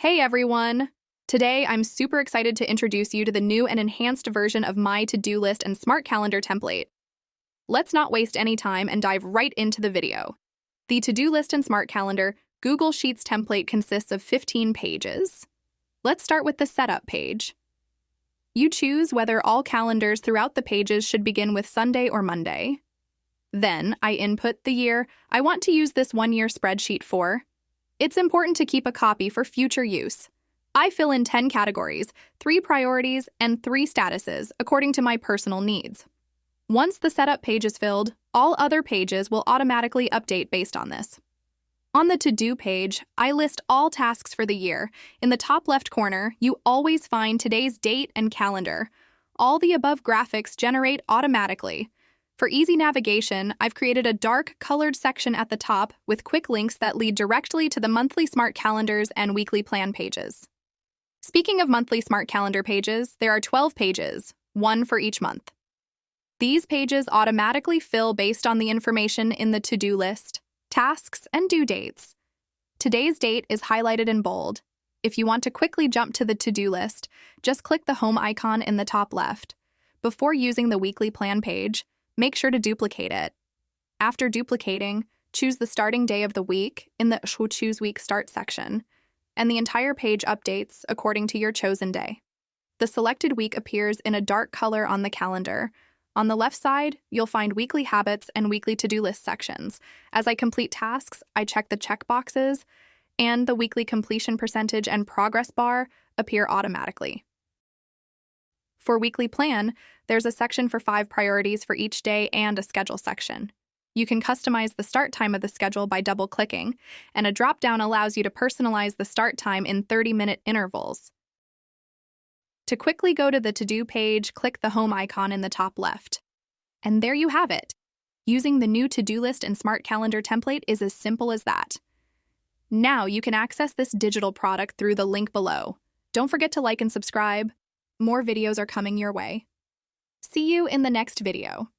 Hey everyone! Today, I'm super excited to introduce you to the new and enhanced version of my to-do list and smart calendar template. Let's not waste any time and dive right into the video. The to-do list and smart calendar Google Sheets template consists of 15 pages. Let's start with the setup page. You choose whether all calendars throughout the pages should begin with Sunday or Monday. Then, I input the year I want to use this one-year spreadsheet for. It's important to keep a copy for future use. I fill in 10 categories, 3 priorities, and 3 statuses according to my personal needs. Once the setup page is filled, all other pages will automatically update based on this. On the to-do page, I list all tasks for the year. In the top left corner, you always find today's date and calendar. All the above graphics generate automatically. For easy navigation, I've created a dark colored section at the top with quick links that lead directly to the monthly smart calendars and weekly plan pages. Speaking of monthly smart calendar pages, there are 12 pages, one for each month. These pages automatically fill based on the information in the to-do list, tasks, and due dates. Today's date is highlighted in bold. If you want to quickly jump to the to-do list, just click the home icon in the top left. Before using the weekly plan page, make sure to duplicate it. After duplicating, choose the starting day of the week in the Choose Week Start section, and the entire page updates according to your chosen day. The selected week appears in a dark color on the calendar. On the left side, you'll find weekly habits and weekly to-do list sections. As I complete tasks, I check the checkboxes, and the weekly completion percentage and progress bar appear automatically. For weekly plan, there's a section for 5 priorities for each day and a schedule section. You can customize the start time of the schedule by double-clicking, and a drop-down allows you to personalize the start time in 30-minute intervals. To quickly go to the to-do page, click the home icon in the top left. And there you have it. Using the new to-do list and smart calendar template is as simple as that. Now you can access this digital product through the link below. Don't forget to like and subscribe. More videos are coming your way. See you in the next video.